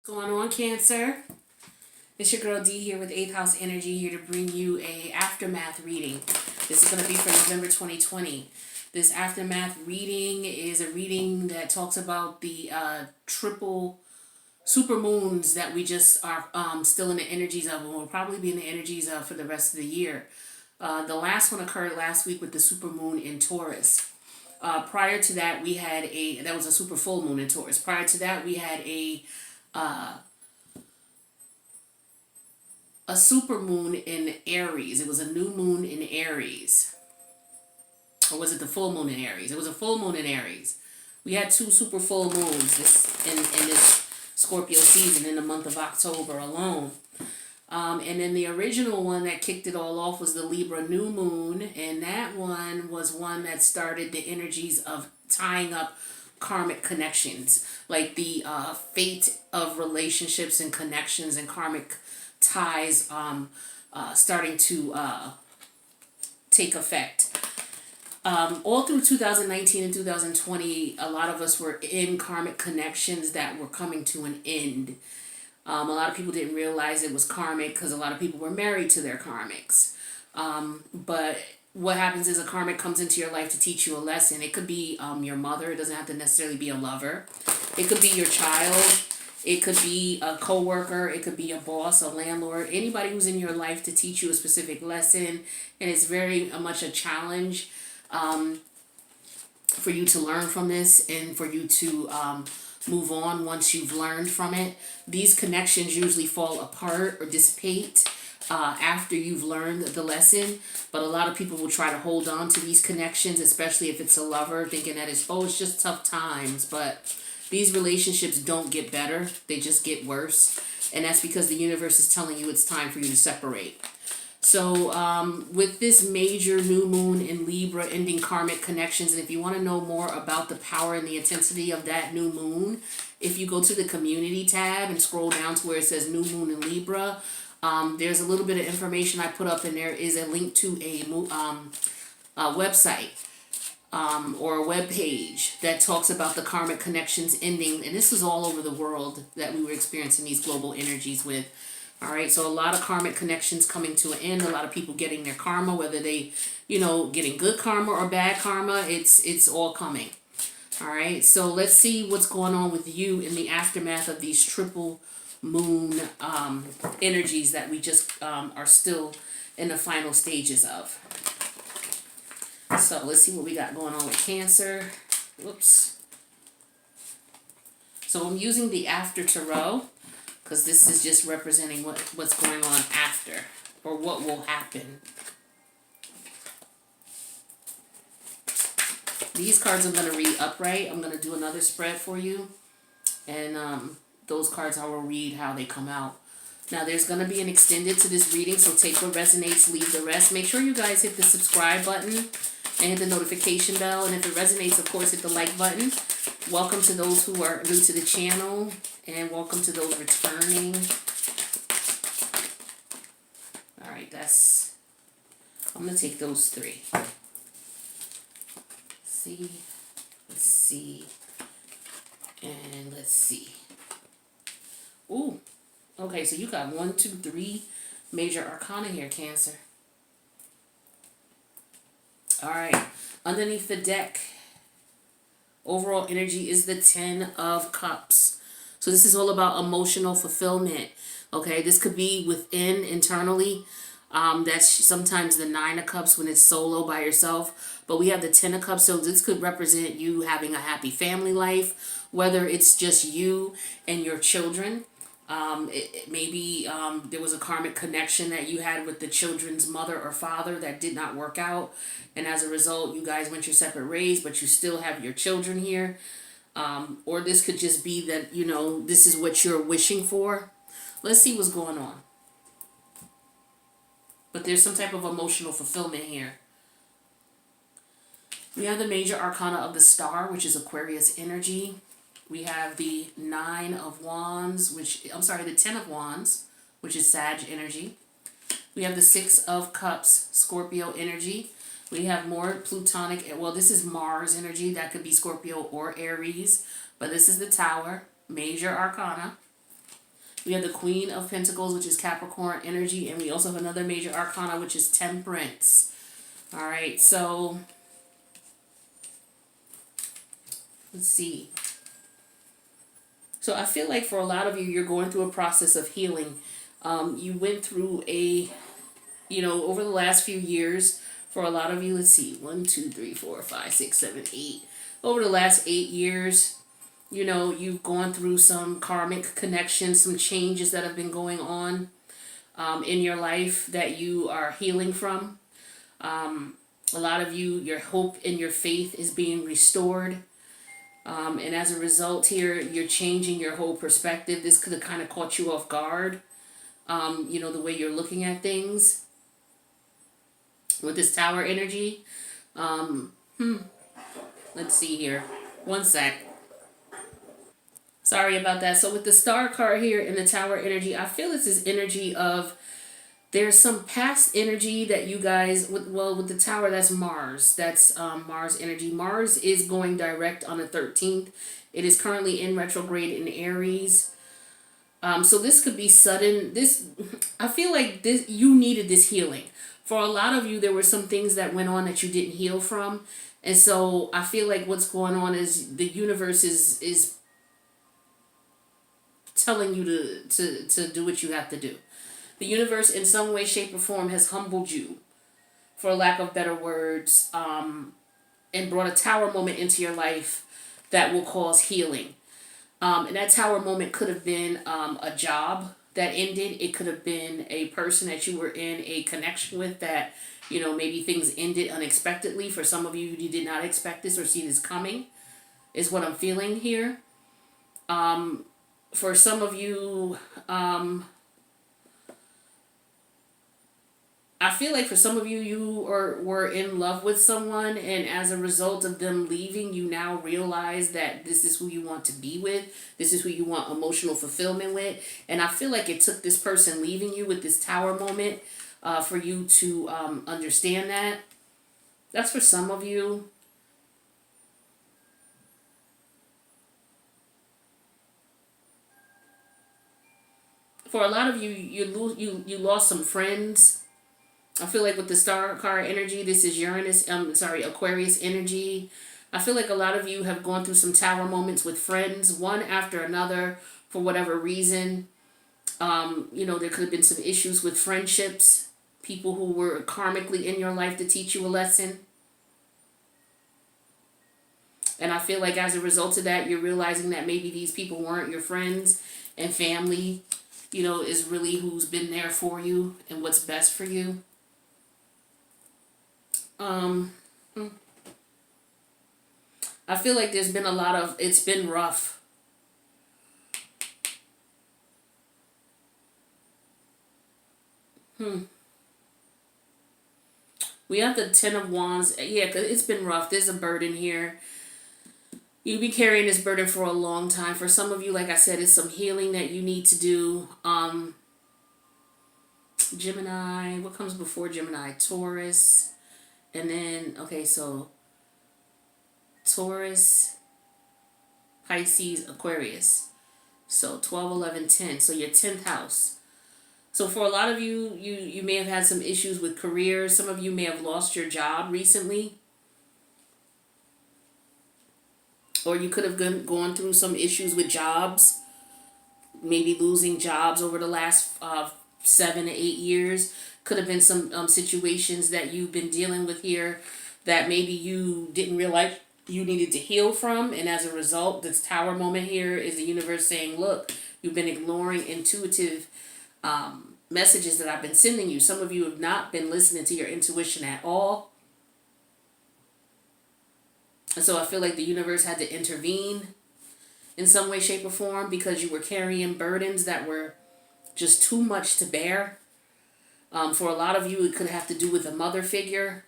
Going on, Cancer? It's your girl D here with 8th House Energy, here to bring you a aftermath reading. This is going to be for November 2020. This aftermath reading is a reading that talks about the triple super moons that we just are still in the energies of, and will probably be in the energies of for the rest of the year. The last one occurred last week with the super moon in Taurus. Prior to that, we had that was a super full moon in Taurus. Prior to that, we had a super moon in Aries. It was a new moon in Aries. Or was it the full moon in Aries? It was a full moon in Aries. We had two super full moons in this Scorpio season in the month of October alone. And then the original one that kicked it all off was the Libra new moon. And that one was one that started the energies of tying up karmic connections. Like the fate of relationships and connections and karmic ties starting to take effect. All through 2019 and 2020, a lot of us were in karmic connections that were coming to an end. A lot of people didn't realize it was karmic because a lot of people were married to their karmics. But what happens is a karmic comes into your life to teach you a lesson. It could be your mother. It doesn't have to necessarily be a lover. It could be your child. It could be a coworker. It could be a boss, a landlord, anybody who's in your life to teach you a specific lesson. And it's very much a challenge for you to learn from this and for you to move on once you've learned from it. These connections usually fall apart or dissipate after you've learned the lesson, but a lot of people will try to hold on to these connections, especially if it's a lover, thinking that it's just tough times. But these relationships don't get better, they just get worse, and that's because the universe is telling you it's time for you to separate. So with this major new moon in Libra ending karmic connections, and if you want to know more about the power and the intensity of that new moon, if you go to the community tab and scroll down to where it says new moon in Libra, there's a little bit of information I put up, and there is a link to a website or a web page that talks about the karmic connections ending, and this is all over the world that we were experiencing these global energies with. All right, so a lot of karmic connections coming to an end, a lot of people getting their karma, whether they, getting good karma or bad karma, it's all coming. All right, so let's see what's going on with you in the aftermath of these triple moon energies that we just are still in the final stages of. So let's see what we got going on with Cancer. Whoops. So I'm using the After Tarot, because this is just representing what's going on after, or what will happen. These cards I'm going to read upright. I'm going to do another spread for you, and those cards I will read how they come out. Now there's going to be an extended to this reading, so take what resonates, leave the rest. Make sure you guys hit the subscribe button and hit the notification bell, and if it resonates, of course, hit the like button. Welcome to those who are new to the channel, and welcome to those returning. Alright, I'm going to take those three. Let's see, and let's see. Ooh, okay, so you got 1, 2, 3 major arcana here, Cancer. Alright, underneath the deck, overall energy is the 10 of Cups. So this is all about emotional fulfillment. Okay, this could be within, internally. That's sometimes the 9 of Cups when it's solo by yourself. But we have the 10 of Cups, so this could represent you having a happy family life, whether it's just you and your children. Maybe there was a karmic connection that you had with the children's mother or father that did not work out, and as a result you guys went your separate ways, but you still have your children here. Or this could just be that this is what you're wishing for. Let's see what's going on. But there's some type of emotional fulfillment here. We have the major arcana of the Star, which is Aquarius energy. We have the 9 of Wands, the 10 of Wands, which is Sag energy. We have the 6 of Cups, Scorpio energy. We have more Plutonic, well, this is Mars energy. That could be Scorpio or Aries. But this is the Tower, major arcana. We have the Queen of Pentacles, which is Capricorn energy, and we also have another major arcana, which is Temperance. All right, so let's see. So I feel like for a lot of you, you're going through a process of healing. You went through over the last few years, for a lot of you, let's see, 1, 2, 3, 4, 5, 6, 7, 8. Over the last 8 years, you've gone through some karmic connections, some changes that have been going on in your life that you are healing from. A lot of you, your hope and your faith is being restored. And as a result here, you're changing your whole perspective. This could have kind of caught you off guard, the way you're looking at things. With this Tower energy. Let's see here. One sec. Sorry about that. So with the Star card here in the Tower energy, I feel it's this energy of there's some past energy that you guys, with the Tower, that's Mars. That's Mars energy. Mars is going direct on the 13th. It is currently in retrograde in Aries. So this could be sudden. I feel like you needed this healing. For a lot of you, there were some things that went on that you didn't heal from. And so I feel like what's going on is the universe is telling you to do what you have to do. The universe in some way, shape, or form has humbled you, for lack of better words, and brought a Tower moment into your life that will cause healing. And that Tower moment could have been a job that ended. It could have been a person that you were in a connection with that, maybe things ended unexpectedly. For some of you, you did not expect this or see this coming, is what I'm feeling here. For some of you, I feel like for some of you, you were in love with someone, and as a result of them leaving, you now realize that this is who you want to be with. This is who you want emotional fulfillment with. And I feel like it took this person leaving you with this Tower moment for you to understand that. That's for some of you. For a lot of you, you lost some friends. I feel like with the Star card energy, this is Aquarius energy. I feel like a lot of you have gone through some Tower moments with friends, one after another, for whatever reason. There could have been some issues with friendships, people who were karmically in your life to teach you a lesson. And I feel like as a result of that, you're realizing that maybe these people weren't your friends, and family, is really who's been there for you and what's best for you. I feel like there's been it's been rough. We have the 10 of Wands. Yeah, 'cause it's been rough. There's a burden here. You'll be carrying this burden for a long time. For some of you, like I said, it's some healing that you need to do. Gemini, what comes before Gemini? Taurus. And then, okay, so Taurus, Pisces, Aquarius. So 12, 11, 10. So your 10th house. So for a lot of you, you may have had some issues with careers. Some of you may have lost your job recently. Or you could have gone through some issues with jobs. Maybe losing jobs over the last 7 to 8 years. Could have been some situations that you've been dealing with here that maybe you didn't realize you needed to heal from. And as a result, this Tower moment here is the universe saying, look, you've been ignoring intuitive messages that I've been sending you. Some of you have not been listening to your intuition at all. And so I feel like the universe had to intervene in some way, shape, or form because you were carrying burdens that were just too much to bear. For a lot of you, it could have to do with a mother figure,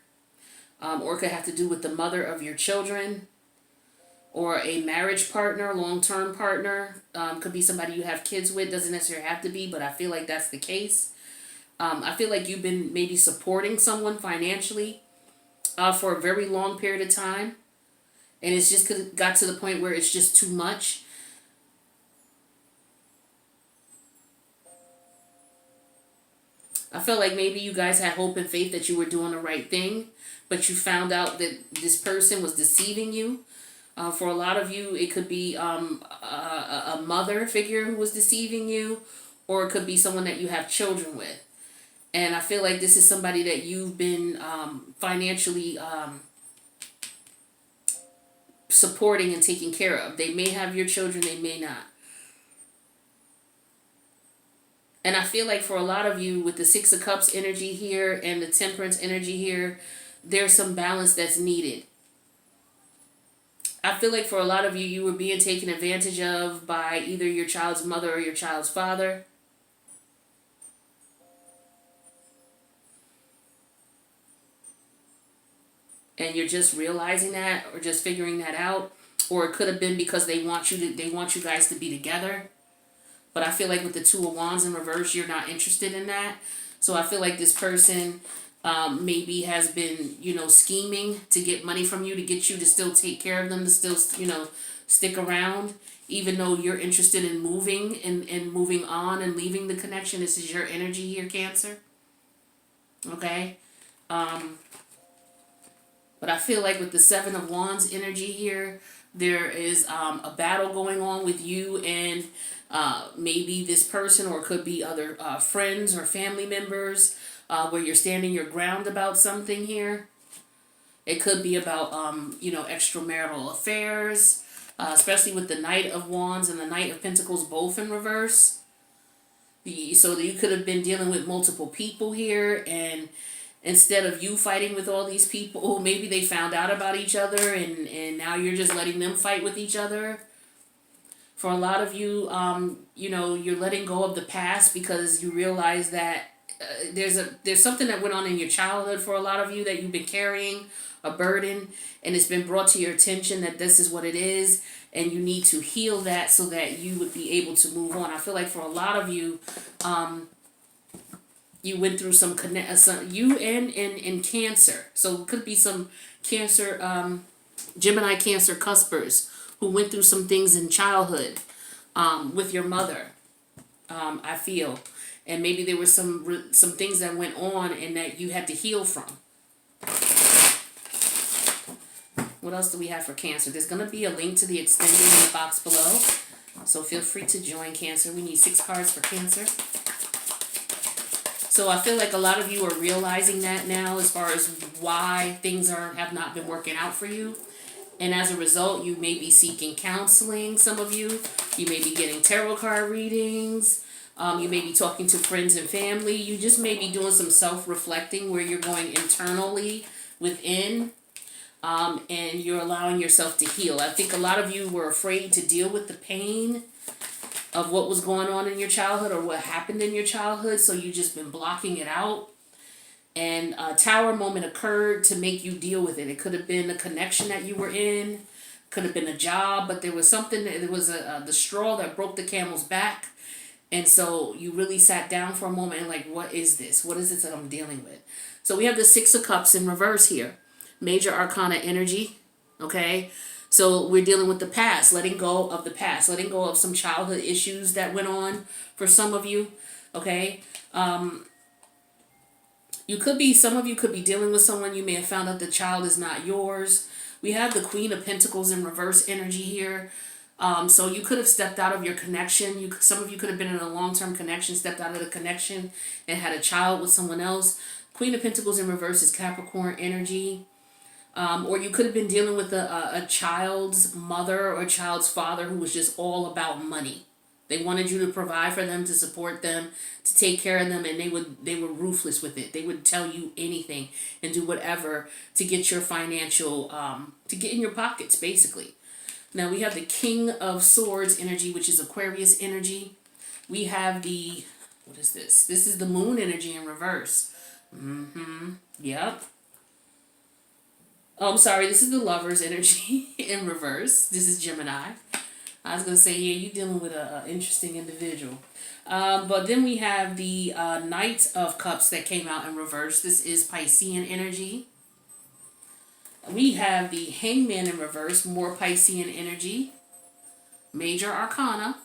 or it could have to do with the mother of your children, or a marriage partner, long-term partner. Could be somebody you have kids with. Doesn't necessarily have to be, but I feel like that's the case. I feel like you've been maybe supporting someone financially for a very long period of time, and it's just got to the point where it's just too much. I feel like maybe you guys had hope and faith that you were doing the right thing, but you found out that this person was deceiving you. For a lot of you, it could be a mother figure who was deceiving you, or it could be someone that you have children with. And I feel like this is somebody that you've been financially supporting and taking care of. They may have your children, they may not. And I feel like for a lot of you, with the Six of Cups energy here and the Temperance energy here, there's some balance that's needed. I feel like for a lot of you, you were being taken advantage of by either your child's mother or your child's father. And you're just realizing that, or just figuring that out. Or it could have been because they want you guys to be together. But I feel like with the Two of Wands in reverse, you're not interested in that. So I feel like this person maybe has been, scheming to get money from you, to get you to still take care of them, to still, stick around, even though you're interested in moving and moving on and leaving the connection. This is your energy here, Cancer. Okay? But I feel like with the Seven of Wands energy here, there is a battle going on with you and maybe this person, or it could be other friends or family members, where you're standing your ground about something here. It could be about, extramarital affairs, especially with the Knight of Wands and the Knight of Pentacles both in reverse. So you could have been dealing with multiple people here, and instead of you fighting with all these people, maybe they found out about each other and now you're just letting them fight with each other. For a lot of you, you're letting go of the past because you realize that there's something that went on in your childhood for a lot of you that you've been carrying, a burden, and it's been brought to your attention that this is what it is, and you need to heal that so that you would be able to move on. I feel like for a lot of you, you went through some you and Cancer. So it could be some Cancer, Gemini Cancer cuspers who went through some things in childhood with your mother, I feel. And maybe there were some things that went on and that you had to heal from. What else do we have for Cancer? There's going to be a link to the extended in the box below. So feel free to join Cancer. We need 6 cards for Cancer. So I feel like a lot of you are realizing that now as far as why things have not been working out for you. And as a result, you may be seeking counseling, some of you. You may be getting tarot card readings. You may be talking to friends and family. You just may be doing some self-reflecting where you're going internally within, and you're allowing yourself to heal. I think a lot of you were afraid to deal with the pain of what was going on in your childhood or what happened in your childhood, so you've just been blocking it out. And a tower moment occurred to make you deal with it. It could have been a connection that you were in, could have been a job, but there was something, there was the straw that broke the camel's back. And so you really sat down for a moment and like, what is this? What is this that I'm dealing with? So we have the Six of Cups in reverse here. Major Arcana energy, okay? So we're dealing with the past, letting go of the past, letting go of some childhood issues that went on for some of you, okay? Some of you could be dealing with someone. You may have found out the child is not yours. We have the Queen of Pentacles in reverse energy here. So you could have stepped out of your connection. Some of you could have been in a long-term connection, stepped out of the connection, and had a child with someone else. Queen of Pentacles in reverse is Capricorn energy. Or you could have been dealing with a child's mother or a child's father who was just all about money. They wanted you to provide for them, to support them, to take care of them, and they were ruthless with it. They would tell you anything and do whatever to get your financial, to get in your pockets, basically. Now we have the King of Swords energy, which is Aquarius energy. We have the, what is this? This is the Moon energy in reverse. Yep. Oh, I'm sorry. This is the Lovers energy in reverse. This is Gemini. I was going to say, yeah, you're dealing with an interesting individual. But then we have the Knight of Cups that came out in reverse. This is Piscean energy. We have the Hangman in reverse, more Piscean energy. Major Arcana.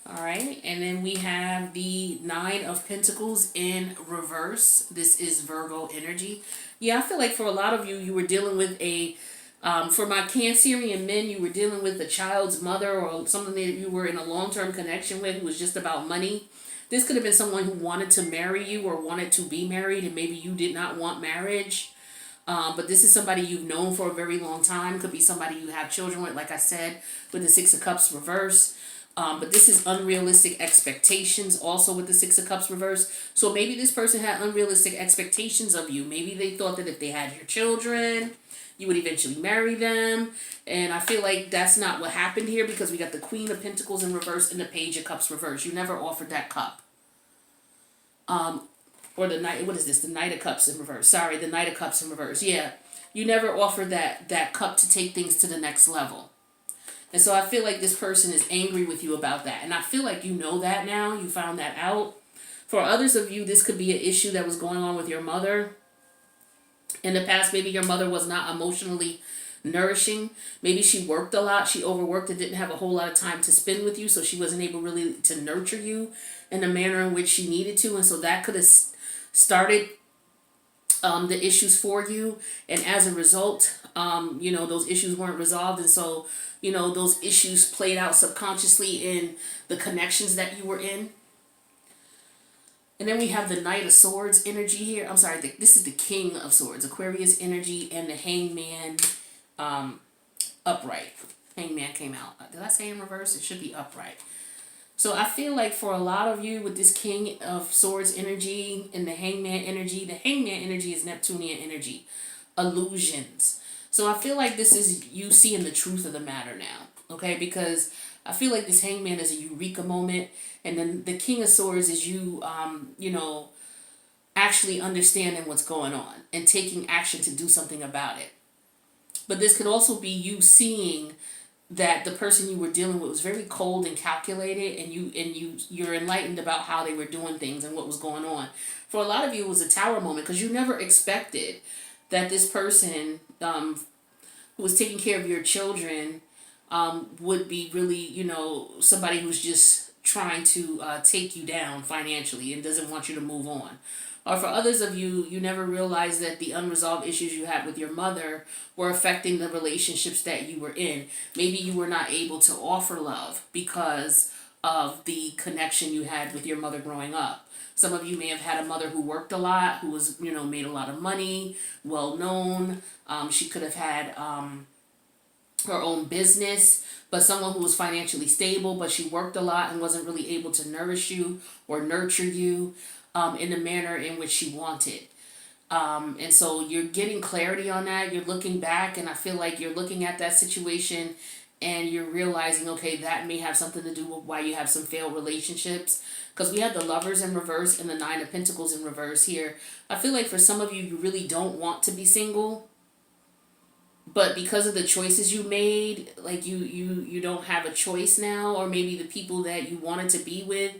All right, and then we have the Nine of Pentacles in reverse. This is Virgo energy. Yeah, I feel like for a lot of you, you were dealing with for my Cancerian men, you were dealing with a child's mother or something that you were in a long-term connection with who was just about money. This could have been someone who wanted to marry you or wanted to be married, and maybe you did not want marriage. But this is somebody you've known for a very long time. Could be somebody you have children with, like I said, with the Six of Cups reverse. But this is unrealistic expectations also with the Six of Cups reverse. So maybe this person had unrealistic expectations of you. Maybe they thought that if they had your children, you would eventually marry them. And I feel like that's not what happened here because we got the Queen of Pentacles in reverse and the Page of Cups reverse. You never offered that cup. Or the Knight, what is this? The Knight of Cups in reverse. Sorry, the Knight of Cups in reverse. Yeah, you never offered that cup to take things to the next level. And so I feel like this person is angry with you about that. And I feel like you know that now. You found that out. For others of you, this could be an issue that was going on with your mother. In the past, maybe your mother was not emotionally nourishing. Maybe she worked a lot. She overworked and didn't have a whole lot of time to spend with you. So she wasn't able really to nurture you in the manner in which she needed to. And so that could have started the issues for you. And as a result, those issues weren't resolved. And so, those issues played out subconsciously in the connections that you were in. And then we have the Knight of Swords energy here. I'm sorry, this is the King of Swords, Aquarius energy, and the Hangman upright. Hangman came out. Did I say in reverse? It should be upright. So I feel like for a lot of you with this King of Swords energy and the Hangman energy is Neptunian energy, illusions. So I feel like this is you seeing the truth of the matter now, okay? Because I feel like this Hangman is a eureka moment, and then the King of Swords is you, actually understanding what's going on and taking action to do something about it. But this could also be you seeing that the person you were dealing with was very cold and calculated, and you're enlightened about how they were doing things and what was going on. For a lot of you, it was a tower moment because you never expected that this person who was taking care of your children would be really, somebody who's just trying to take you down financially and doesn't want you to move on. Or for others of you, you never realized that the unresolved issues you had with your mother were affecting the relationships that you were in. Maybe you were not able to offer love because of the connection you had with your mother growing up. Some of you may have had a mother who worked a lot, who was, made a lot of money, well known. She could have had her own business, but someone who was financially stable, but she worked a lot and wasn't really able to nourish you or nurture you in the manner in which she wanted. And so you're getting clarity on that. You're looking back, and I feel like you're looking at that situation and you're realizing, okay, that may have something to do with why you have some failed relationships. Because we had the Lovers in reverse and the Nine of Pentacles in reverse here. I feel like for some of you, you really don't want to be single. But because of the choices you made, like you don't have a choice now. Or maybe the people that you wanted to be with,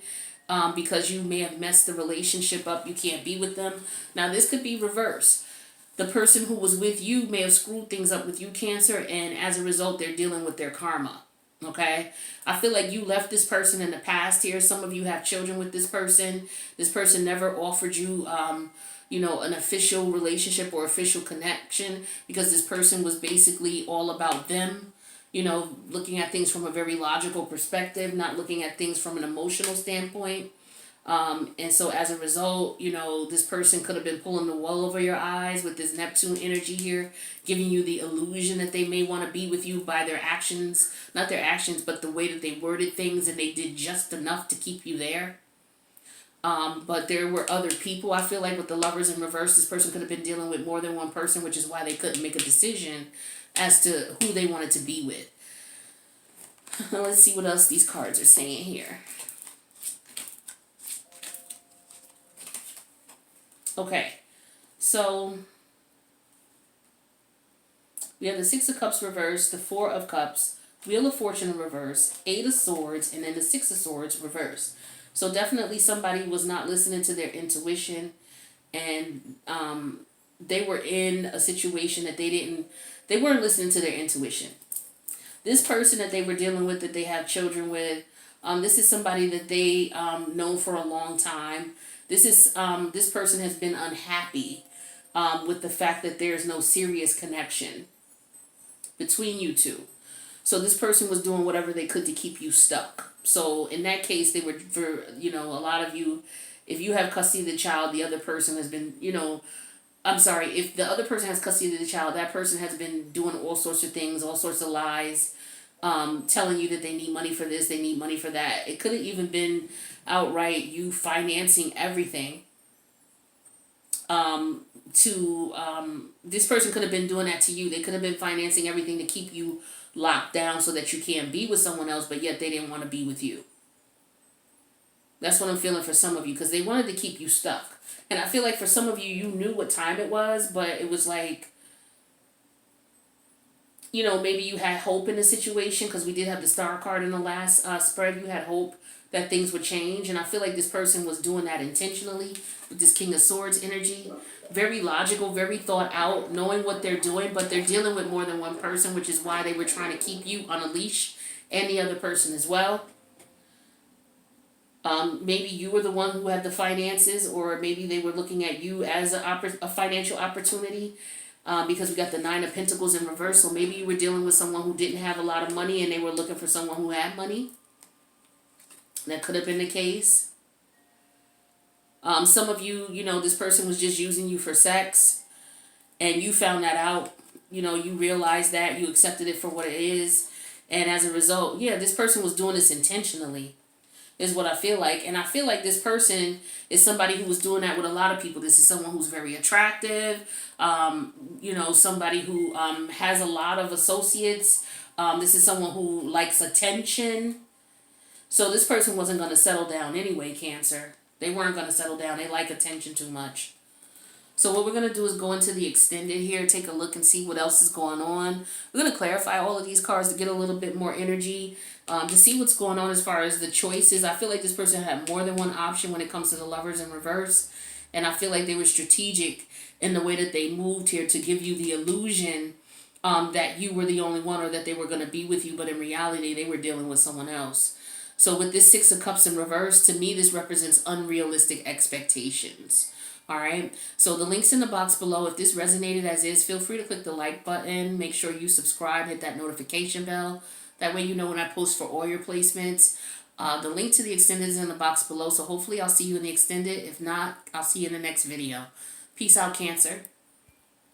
because you may have messed the relationship up, you can't be with them. Now this could be reverse. The person who was with you may have screwed things up with you, Cancer, and as a result, they're dealing with their karma. Okay? I feel like you left this person in the past here. Some of you have children with this person. This person never offered you, an official relationship or official connection because this person was basically all about them. Looking at things from a very logical perspective, not looking at things from an emotional standpoint. And so as a result, this person could have been pulling the wool over your eyes with this Neptune energy here, giving you the illusion that they may want to be with you by their actions, not their actions, but the way that they worded things, and they did just enough to keep you there. But there were other people. I feel like with the Lovers in reverse, this person could have been dealing with more than one person, which is why they couldn't make a decision as to who they wanted to be with. Let's see what else these cards are saying here. Okay, so we have the Six of Cups reversed, the Four of Cups, Wheel of Fortune in reverse, Eight of Swords, and then the Six of Swords reversed. So definitely somebody was not listening to their intuition, and they were in a situation that they weren't listening to their intuition. This person that they were dealing with, that they have children with, This is somebody that they know for a long time. This person has been unhappy with the fact that there's no serious connection between you two. So this person was doing whatever they could to keep you stuck. So in that case, they were, for, a lot of you, if you have custody of the child, the other person has been, I'm sorry, if the other person has custody of the child, that person has been doing all sorts of things, all sorts of lies, telling you that they need money for this, they need money for that. It could have even been outright you financing everything. This person could have been doing that to you. They could have been financing everything to keep you locked down so that you can't be with someone else, but yet they didn't want to be with you. That's what I'm feeling for some of you, because they wanted to keep you stuck. And I feel like for some of you, you knew what time it was, but it was like, maybe you had hope in the situation, because we did have the star card in the last spread. You had hope that things would change, and I feel like this person was doing that intentionally with this King of Swords energy. Very logical, very thought out, knowing what they're doing, but they're dealing with more than one person, which is why they were trying to keep you on a leash, and the other person as well. Maybe you were the one who had the finances, or maybe they were looking at you as a financial opportunity, because we got the Nine of Pentacles in reverse. So maybe you were dealing with someone who didn't have a lot of money and they were looking for someone who had money. That could have been the case. Some of you, this person was just using you for sex, and you found that out. You realized that, you accepted it for what it is, and as a result, this person was doing this intentionally, is what I feel like. And I feel like this person is somebody who was doing that with a lot of people. This is someone who's very attractive, somebody who has a lot of associates. This is someone who likes attention. So this person wasn't going to settle down anyway, Cancer. They weren't going to settle down. They like attention too much. So what we're going to do is go into the extended here, take a look and see what else is going on. We're going to clarify all of these cards to get a little bit more energy, to see what's going on as far as the choices. I feel like this person had more than one option when it comes to the Lovers in reverse. And I feel like they were strategic in the way that they moved here to give you the illusion that you were the only one, or that they were going to be with you. But in reality, they were dealing with someone else. So with this Six of Cups in reverse, to me, this represents unrealistic expectations. All right. So the link's in the box below. If this resonated as is, feel free to click the like button. Make sure you subscribe, hit that notification bell. That way you know when I post for all your placements. The link to the extended is in the box below. So hopefully I'll see you in the extended. If not, I'll see you in the next video. Peace out, Cancer.